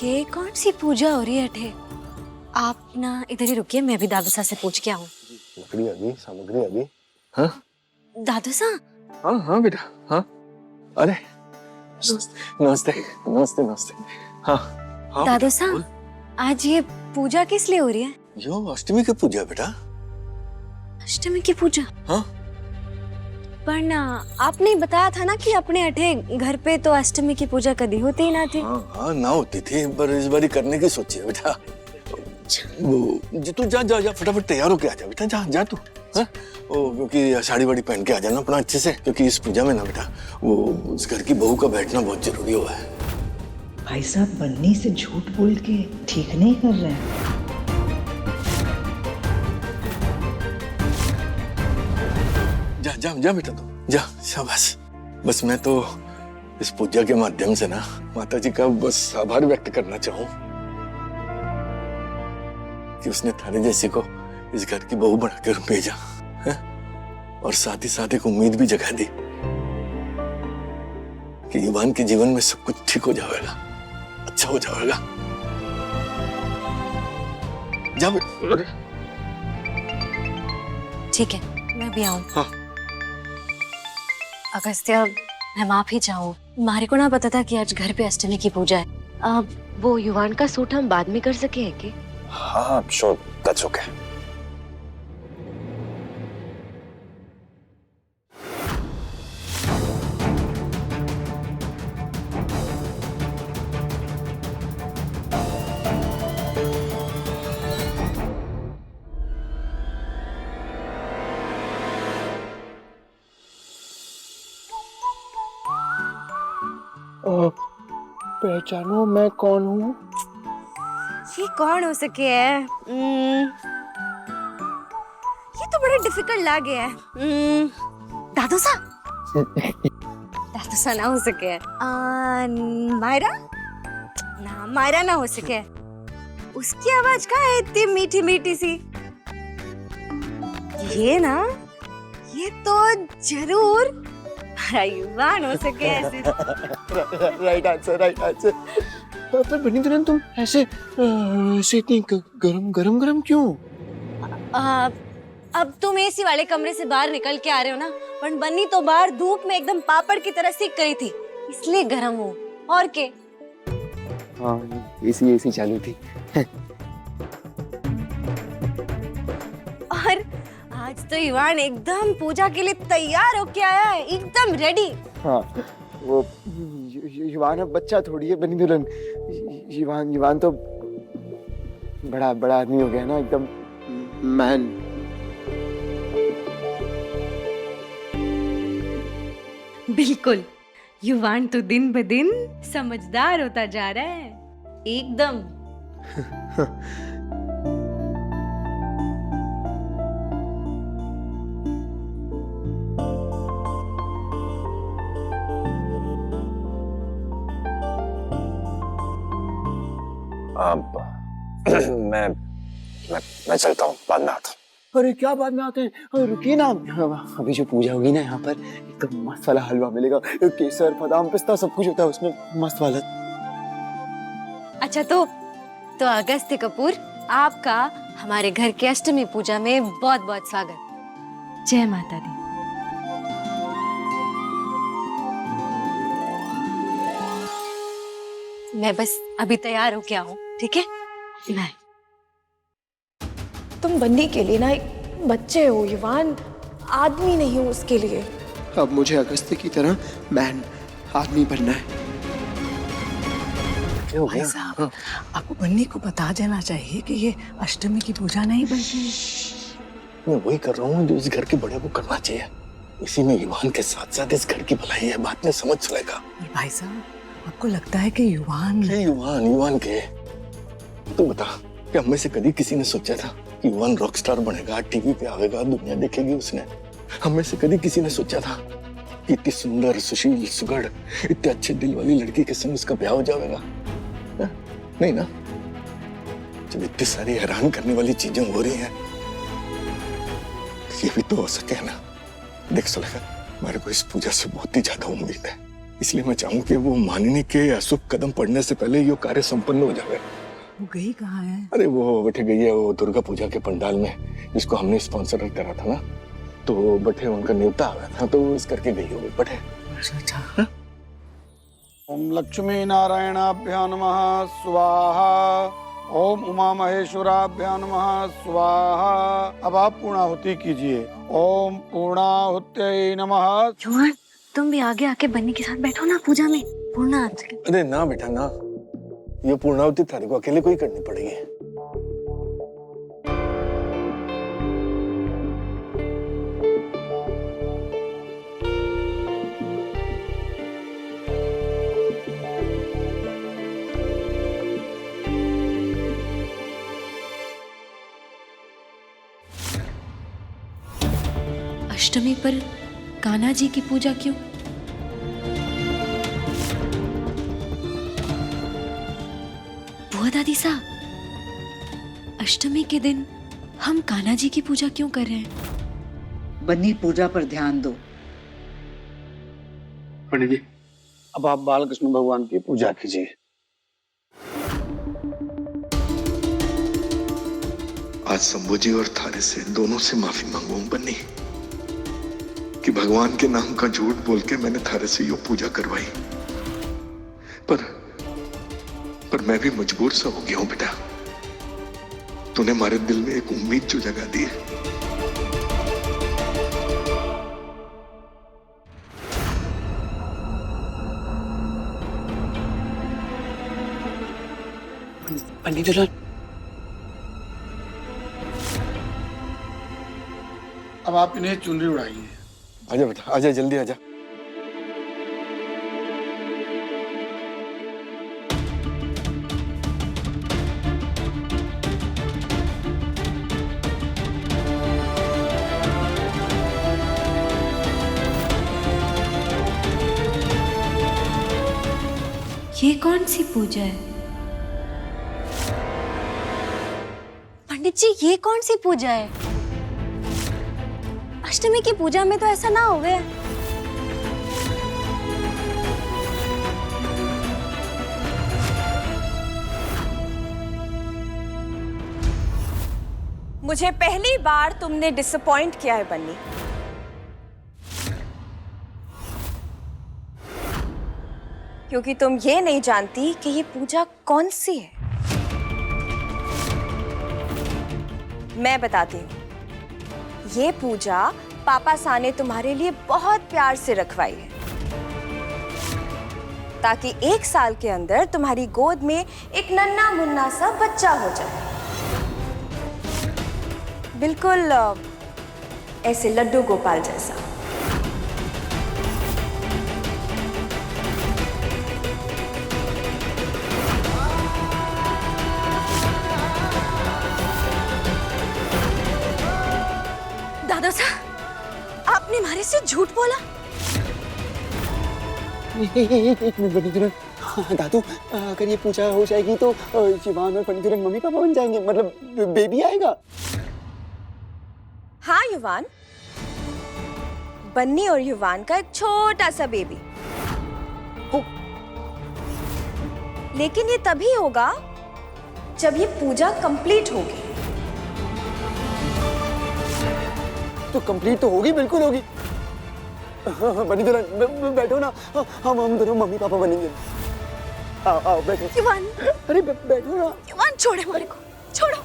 ये कौन सी पूजा हो रही है अठे? आप ना इधर ही रुकिए, मैं भी दादू सा से पूछ के आऊँ। लकड़ी अभी, सामग्री अभी। हाँ दादू सा। हाँ हाँ बेटा, हाँ। अरे नमस्ते नमस्ते नमस्ते। हाँ हाँ दादू सा, आज ये पूजा किस लिए हो रही है? यो अष्टमी की पूजा बेटा। अष्टमी की पूजा? हाँ। पर ना आपने बताया था ना कि अपने अठे घर पे तो अष्टमी की पूजा कभी होती ही ना थी। हाँ हाँ ना होती थी, पर इस बारी करने की सोची है बेटा। वो जी तू जा जा जा फटाफट तैयार होके आ जा बेटा, जा जा तू। हाँ वो क्योंकि साड़ी वाड़ी पहन के आ जाना अपना अच्छे से, क्योंकि इस पूजा में ना बेटा वो उस घर की बहू का बैठना बहुत जरूरी हुआ है। भाई साहब बन्नी से झूठ बोल के ठीक नहीं कर रहे हैं। जा जा जा बेटा तू जा, शाबाश। बस मैं तो इस पूजा के माध्यम से ना माता जी का बस आभार व्यक्त करना चाहूँ कि उसने थाने जैसे को इस घर की बहू बनाकर भेजा है? और साथ ही साथ एक उम्मीद भी जगा दी कि युवान के जीवन में सब कुछ ठीक हो जाएगा, अच्छा हो जाएगा। जा ठीक है, मैं भी आऊँ। हाँ। अगस्त्य, मैं माफी चाहूँ, हमारे को ना पता था कि आज घर पे अष्टमी की पूजा है। अब वो युवान का सूट हम बाद में कर सके हैं क्या? हाँ श्योर, दैट्स ओके। पहचानो मैं कौन हूँ? ये कौन हो सके है? ये तो बड़ा डिफिकल्ट लग गया है। दादू सा। दादू सा ना हो सके है। मायरा? ना मायरा ना हो सके। उसकी आवाज कहाँ है इतनी मीठी मीठी सी? ये ना, ये तो जरूर युवान हो सके ऐसे। Right answer, right answer. पर बनी दुल्हन तुम ऐसे इतनी गरम गरम क्यों? अब तुम एसी वाले कमरे से बाहर निकल के आ रहे हो ना, पर बन्नी तो बाहर धूप में एकदम पापड़ की तरह सिक गई थी, इसलिए गरम हो। और के? हाँ एसी चालू थी। और आज तो युवान एकदम पूजा के लिए तैयार होके आया है, एकदम रेडी। हाँ वो युवान अब बच्चा थोड़ी है बनी दुल्हन। युवान तो बड़ा बड़ा आदमी हो गया ना, एकदम मैन। बिल्कुल, युवान तो दिन ब दिन समझदार होता जा रहा है, एकदम। मैं चलता हूँ, बाद में आता हूँ। अरे क्या बाद में आते हैं? अरे रुकिए ना, अभी जो पूजा होगी ना यहाँ पर एकदम मस्त वाला हलवा मिलेगा, केसर बादाम पिस्ता सब कुछ होता है उसमें, मस्त वाला। अच्छा तो अगस्त्य कपूर, आपका हमारे घर के अष्टमी पूजा में बहुत बहुत स्वागत। जय माता दी। मैं बस अभी तैयार हो क्या हूँ, ठीक है? मैं तुम बन्नी के लिए ना एक बच्चे हो, युवान आदमी नहीं हो उसके लिए। अब मुझे अगस्त्य की तरह मैन आदमी बनना है। क्या हो भाई गया? साहब आपको बन्नी को बता देना चाहिए कि ये अष्टमी की पूजा नहीं बल्कि मैं वही कर रहा हूँ जो इस घर के बड़े को करना चाहिए। इसी में युवान के साथ साथ इस घर की भलाई है, बात में समझ चलेगा। भाई साहब आपको लगता है कि युवान युवान के तू बता कि हम में से कभी किसी ने सोचा था कि युवान रॉकस्टार बनेगा, टीवी पे आवेगा, दुनिया देखेगी उसने? हम में से कभी किसी ने सोचा था कि इतनी सुंदर सुशील सुगढ़ इतने अच्छे दिल वाली लड़की के संग उसका ब्याह हो जाएगा? नहीं ना। जब इतनी सारी हैरान करने वाली चीजें हो रही हैं, ये भी तो हो सके ना। देख सुलेखा, मेरे को इस पूजा से बहुत ही ज्यादा उम्मीद है। इसलिए मैं चाहूँ कि वो मानिनी के अशुभ कदम पड़ने से पहले ये कार्य संपन्न हो जाए। वो गई कहाँ है? अरे वो बैठे गई है वो दुर्गा पूजा के पंडाल में, जिसको हमने स्पॉन्सर करा था ना, तो बैठे उनका न्योता आ गया था तो इस करके गई हो बैठे। अच्छा। ओम लक्ष्मी नारायणाभ्यां नमः स्वाहा। ओम उमा महेश्वराभ्यां नमः स्वाहा। अब आप पूर्णाहुति कीजिए। ओम पूर्णाहुत्यै नमः। युवान, तुम भी आगे आके बन्नी के साथ बैठो ना पूजा में। पूर्णाहुति। अरे ना बेटा ना, ये पूर्णाहुति थारे को अकेले को ही करनी पड़ेगी। अष्टमी पर कान्हा जी की पूजा क्यों? बुआ दादी सा, अष्टमी के दिन हम कान्हा जी की पूजा क्यों कर रहे हैं? बन्नी पूजा पर ध्यान दो। पंडित जी, अब आप बालकृष्ण भगवान की पूजा कीजिए। आज शंभू जी और थारे से दोनों से माफी मांगू बन्नी कि भगवान के नाम का झूठ बोल के मैंने थारे से यो पूजा करवाई, पर मैं भी मजबूर सा हो गया हूं बेटा। तूने हमारे दिल में एक उम्मीद जो जगा दी है। पंडित जी, अब आप इन्हें चुनरी उड़ाइए। आजा बेटा, आजा जल्दी आजा। ये कौन सी पूजा है? पंडित जी, ये कौन सी पूजा है? अष्टमी की पूजा में तो ऐसा ना होवे। मुझे पहली बार तुमने डिसअपॉइंट किया है बन्नी। क्योंकि तुम ये नहीं जानती कि ये पूजा कौन सी है। मैं बताती हूँ। ये पूजा पापा सा ने तुम्हारे लिए बहुत प्यार से रखवाई है, ताकि 1 साल के अंदर तुम्हारी गोद में एक नन्हा मुन्ना सा बच्चा हो जाए। बिल्कुल ऐसे लड्डू गोपाल जैसा। दादा साहब, आपने हमारे से झूठ बोला। एक मिनट पंडित जी, हाँ, दादू, अगर ये पूजा हो जाएगी तो शिवान और पंडित जी मम्मी पापा बन जाएंगे, मतलब बेबी आएगा। हाँ युवान, बन्नी और युवान का एक छोटा सा बेबी। लेकिन ये तभी होगा जब ये पूजा कंप्लीट होगी। तो कंप्लीट तो होगी, बिल्कुल होगी। पंडित जी बैठो ना, हम दोनों मम्मी पापा बनेंगे। आओ आओ बैठो। युवान, अरे बैठो ना। युवान छोड़े हमारे को, छोड़ो।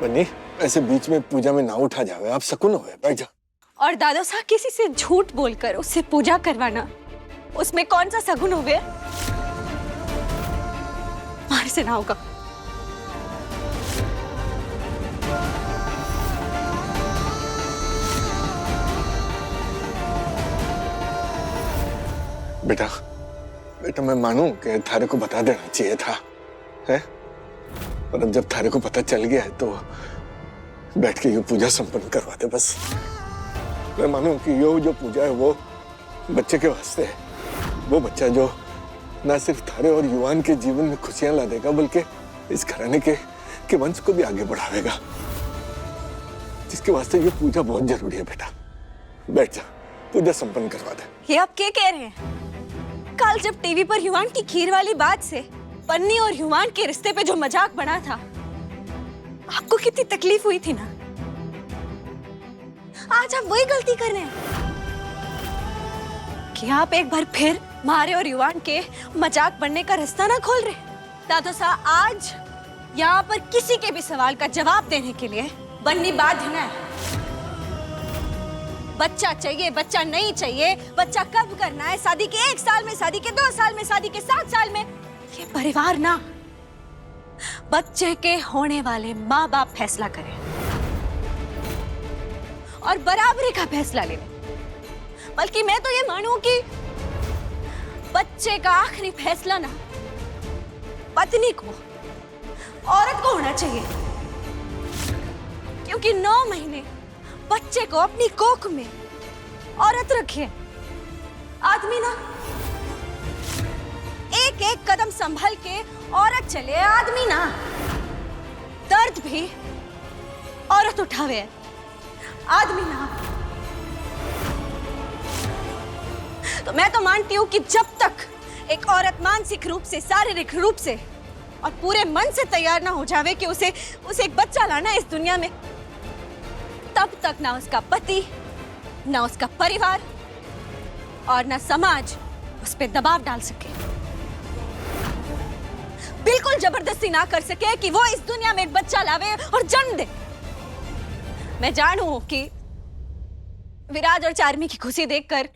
बन्नी, ऐसे बीच में पूजा में ना उठा जावे, आप शकुन हो बैठ जा। और दादा साहब, किसी से झूठ बोलकर उससे पूजा करवाना, उसमें कौन सा सगुन होवे? हमारे से ना होगा। बेटा बेटा, मैं मानूं कि थारे को बता देना चाहिए था, है? पर अब जब थारे को पता चल गया है तो बैठ के ये पूजा संपन्न करवा दे बस। मैं मानूं कि ये जो पूजा है वो बच्चे के वास्ते है। वो बच्चा जो ना सिर्फ थारे और युवान के जीवन में खुशियां ला देगा, बल्कि इस घराने के वंश को भी आगे बढ़ावेगा, जिसके वास्ते ये पूजा बहुत जरूरी है। बेटा बैठ जा, पूजा संपन्न करवा दे। ये आप क्या कह रहे हैं? कल जब टीवी पर युवान की खीर वाली बात से पन्नी और युवान के रिश्ते पे जो मजाक बना था, आपको कितनी तकलीफ हुई थी ना। आज आप वही गलती कर रहे हैं कि आप एक बार फिर मारे और युवान के मजाक बनने का रास्ता ना खोल रहे। दादू साहब, आज यहाँ पर किसी के भी सवाल का जवाब देने के लिए बन्नी बाध्य न है। बच्चा चाहिए, बच्चा नहीं चाहिए, बच्चा कब करना है, शादी के 1 साल में, शादी के 2 साल में, शादी के 7 साल में, ये परिवार ना, बच्चे के होने वाले माँ बाप फैसला करें और बराबरी का फैसला ले। बल्कि मैं तो ये मानूं कि बच्चे का आखिरी फैसला ना पत्नी को, औरत को होना चाहिए, क्योंकि 9 महीने बच्चे को अपनी कोख में औरत रखे, आदमी ना एक एक कदम संभल के औरत चले, आदमी ना दर्द भी औरत उठावे, आदमी ना। तो मैं तो मानती हूं कि जब तक एक औरत मानसिक रूप से, शारीरिक रूप से और पूरे मन से तैयार ना हो जावे कि उसे एक बच्चा लाना है इस दुनिया में, तब तक ना उसका पति, ना उसका परिवार और ना समाज उस पर दबाव डाल सके, बिल्कुल जबरदस्ती ना कर सके कि वो इस दुनिया में एक बच्चा लावे और जन्म दे। मैं जानूं कि विराज और चार्मी की खुशी देखकर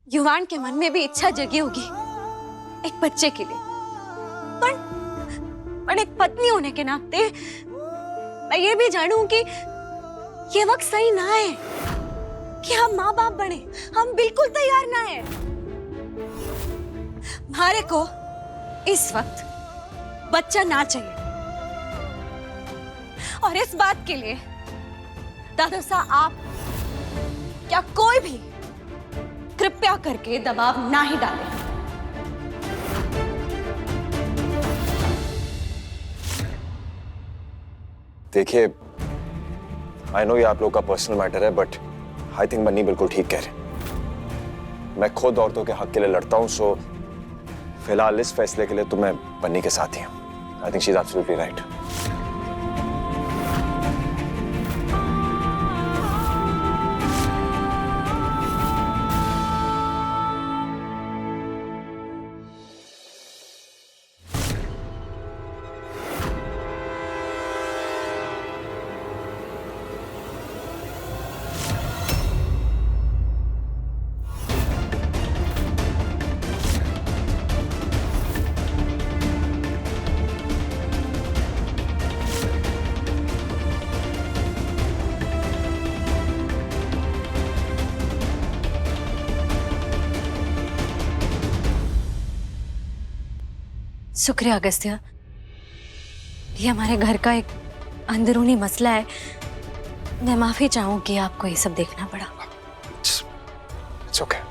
युवान के मन में भी इच्छा जगी होगी एक बच्चे के लिए, पर एक पत्नी होने के नाते मैं ये भी जानूं कि ये वक्त सही ना है कि हम माँ बाप बने। हम बिल्कुल तैयार ना है। हमारे को इस वक्त बच्चा ना चाहिए, और इस बात के लिए दादा साहब आप क्या कोई भी कृपया करके दबाव ना ही डालें। देखिए, आई नो ये आप लोग का पर्सनल मैटर है, बट आई थिंक बन्नी बिल्कुल ठीक कह रहे। मैं खुद औरतों के हक के लिए लड़ता हूं, सो फिलहाल इस फैसले के लिए तो मैं बन्नी के साथ ही हूं। I think she is absolutely right. शुक्रिया अगस्त्य, ये हमारे घर का एक अंदरूनी मसला है। मैं माफी चाहूँ कि आपको ये सब देखना पड़ा। It's okay.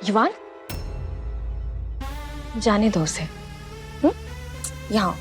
युवान, जाने दो उसे। यहाँ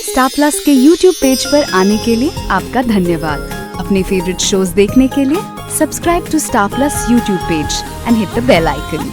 स्टार प्लस के YouTube पेज पर आने के लिए आपका धन्यवाद। अपने फेवरेट शोज देखने के लिए subscribe to Star Plus YouTube page and hit the bell icon.